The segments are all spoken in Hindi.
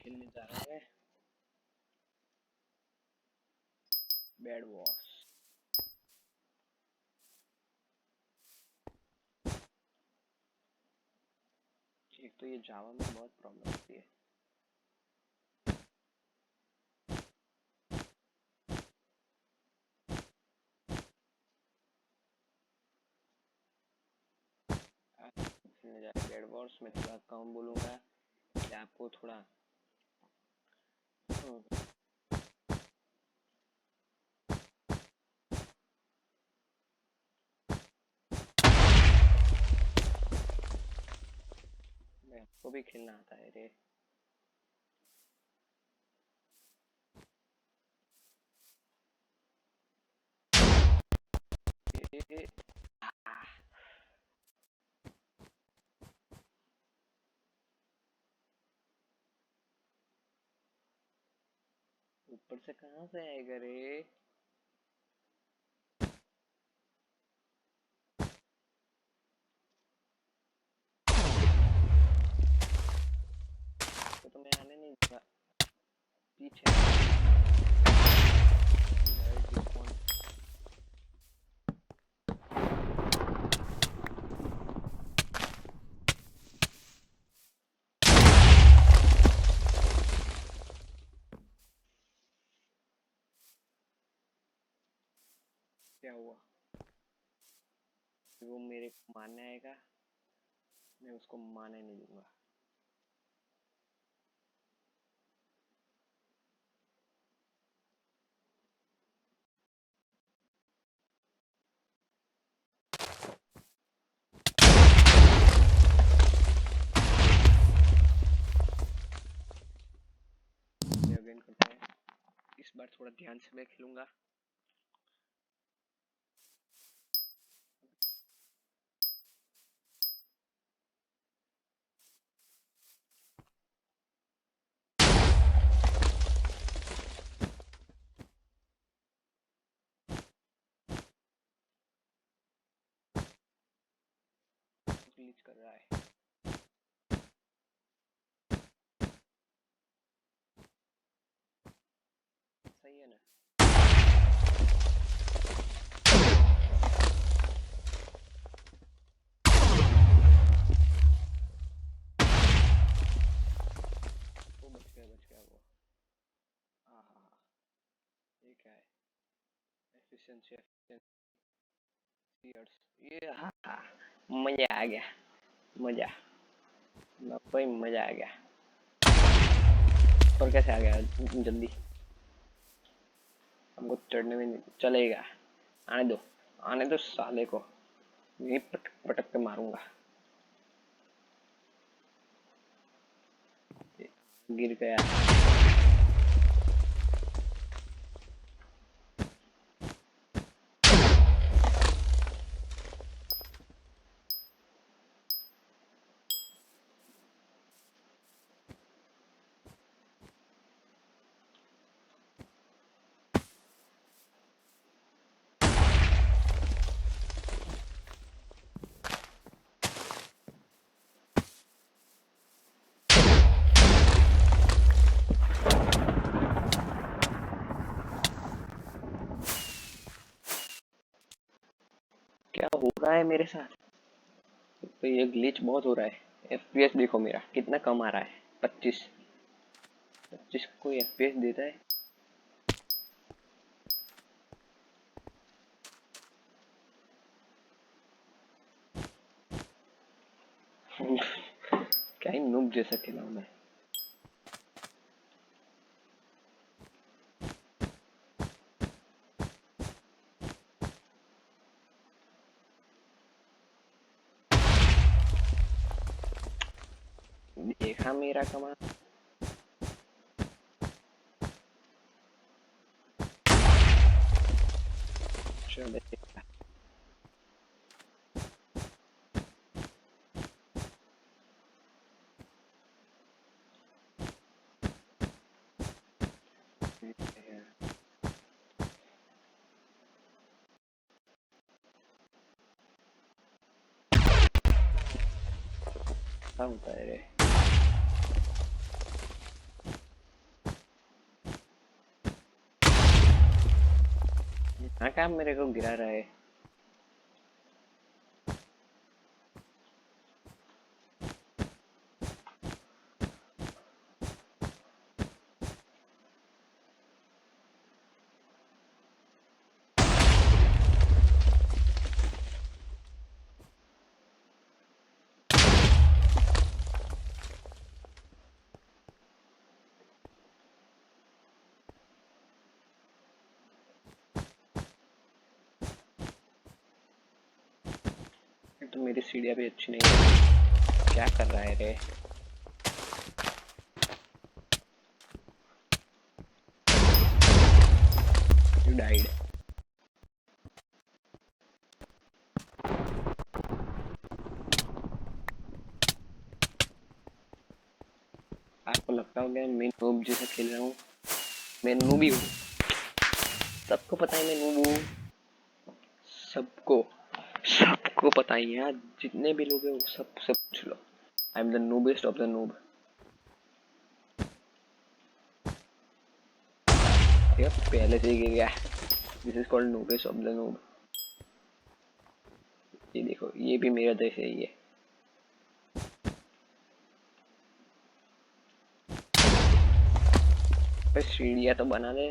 खेलने जा रहे हैं बेड वॉर्स। एक तो ये जावा में बहुत प्रॉब्लम होती है। खेलने जा रहे हैं बेड वॉर्स में। थोड़ा कम बोलूँगा कि आपको थोड़ा आपको भी खेलना आता है रे। ऊपर से कहाँ से आएगा रे? तो मैं आने नहीं दूंगा पीछे। क्या हुआ? वो मेरे को मारने आएगा, मैं उसको मारने नहीं दूंगा। अगेन करते हैं। इस बार थोड़ा ध्यान से मैं खेलूंगा। ग्लिच कर रहा है। सही है ना? वो बच गया वो। हाँ हाँ हाँ, ये क्या है? एफिशिएंसी ये हाँ हाँ, मजा आ गया। मजा कोई मजा आ गया। और कैसे आ गया जल्दी? हमको चढ़ने में नहीं चलेगा। आने दो साले को। यही पटक पटक के मारूंगा। गिर गया। क्या हो रहा है मेरे साथ? तो ये ग्लिच बहुत हो रहा है। एफपीएस देखो मेरा कितना कम आ रहा है। 25 कोई एफपीएस देता है? क्या ही नूब जैसा खेला हूं मैं। देखा मेरा कमाल। चलो क्या होता है रे? हाँ, क्या मेरे को गिरा रहा है? तो मेरी सीढ़ियाँ भी अच्छी नहीं है। क्या कर रहा है रे? You died. आपको लगता होगा मैं नूब जैसा खेल रहा हूँ? मैं नूबी हूँ। सबको पता है मैं नूब हूँ। सबको सबको पता ही है यार, जितने भी लोग हैं वो सब पूछ लो। I am the noobest of the noob. ये पहले से ही गिर गया। This is called noobest of the noob. ये देखो, ये भी मेरा जैसे ही है। पर सीढ़ियाँ तो बना दे।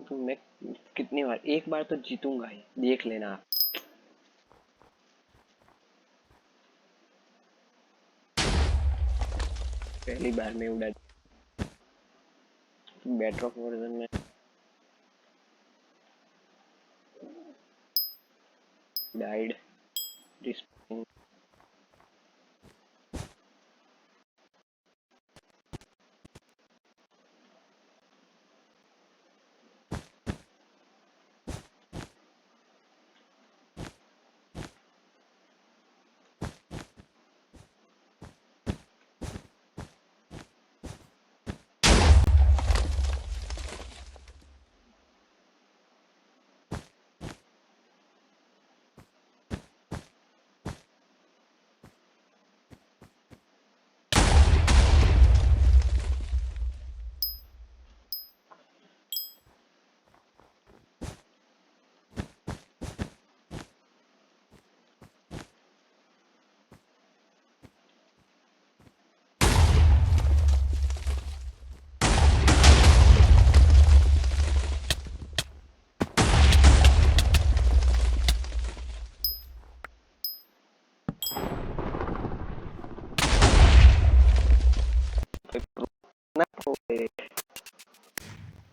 तो मैं कितनी बार, एक बार तो जीतूंगा ही, देख लेना आप। पहली बार में उड़ा। बेटर ऑफ वर्जन में डाइड।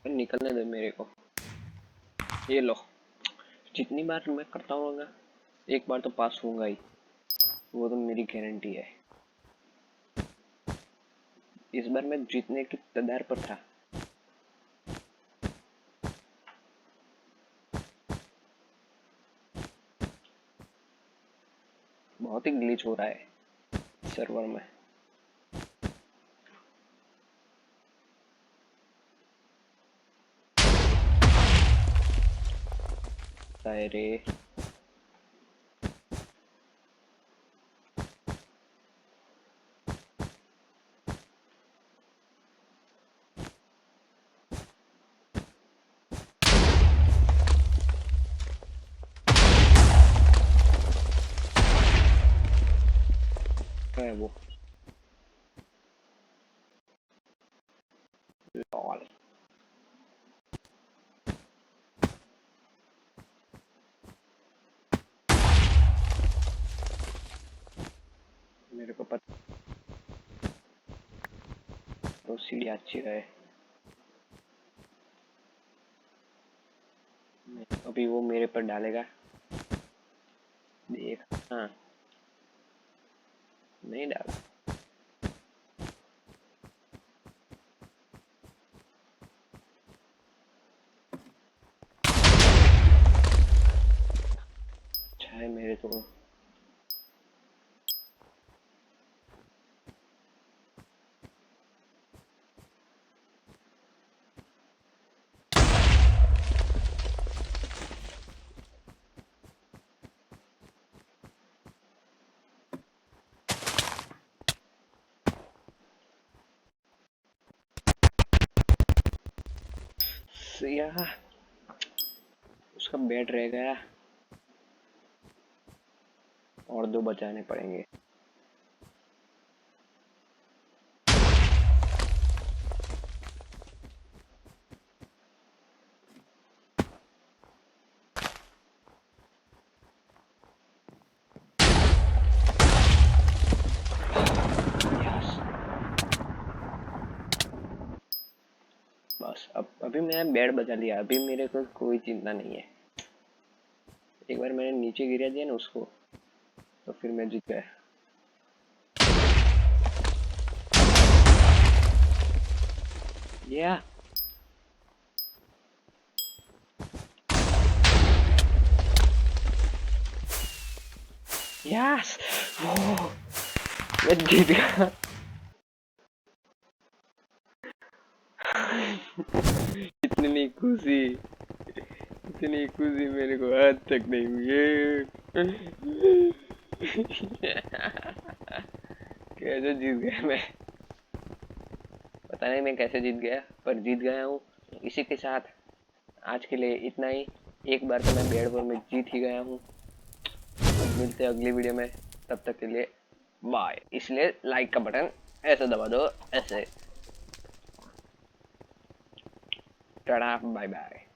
निकलने दे मेरे को। ये लो, जितनी बार मैं करता हूँ एक बार तो पास होऊंगा ही। वो तो मेरी गारंटी है। इस बार मैं जीतने की कगार पर था। बहुत ही ग्लिच हो रहा है सर्वर में। अरे है वो। लॉल। मेरे को पता। तो सीढ़ी अच्छी रहे। अभी वो मेरे पर डालेगा, देख। हाँ, नहीं डाला। अच्छा है मेरे तो। यार उसका बेड रह गया, और 2 बचाने पड़ेंगे। यस, बस अब अभी मैंने बेड बचा लिया, अभी मेरे को कोई चिंता नहीं है। एक बार मैंने नीचे गिरा दिया ना उसको, तो फिर मैं जीत गया। या यस, मैं जीत गया। इतनी खुशी, इतनी खुशी मेरे को आज तक नहीं हुई है। कैसे जीत गया मैं, पता नहीं मैं कैसे जीत गया, पर जीत गया हूँ। इसी के साथ आज के लिए इतना ही। एक बार तो मैं बेड पर में जीत ही गया हूँ। अब मिलते हैं अगली वीडियो में, तब तक के लिए बाय। इसलिए लाइक का बटन ऐसे दबा दो, ऐसे। Tata, bye bye.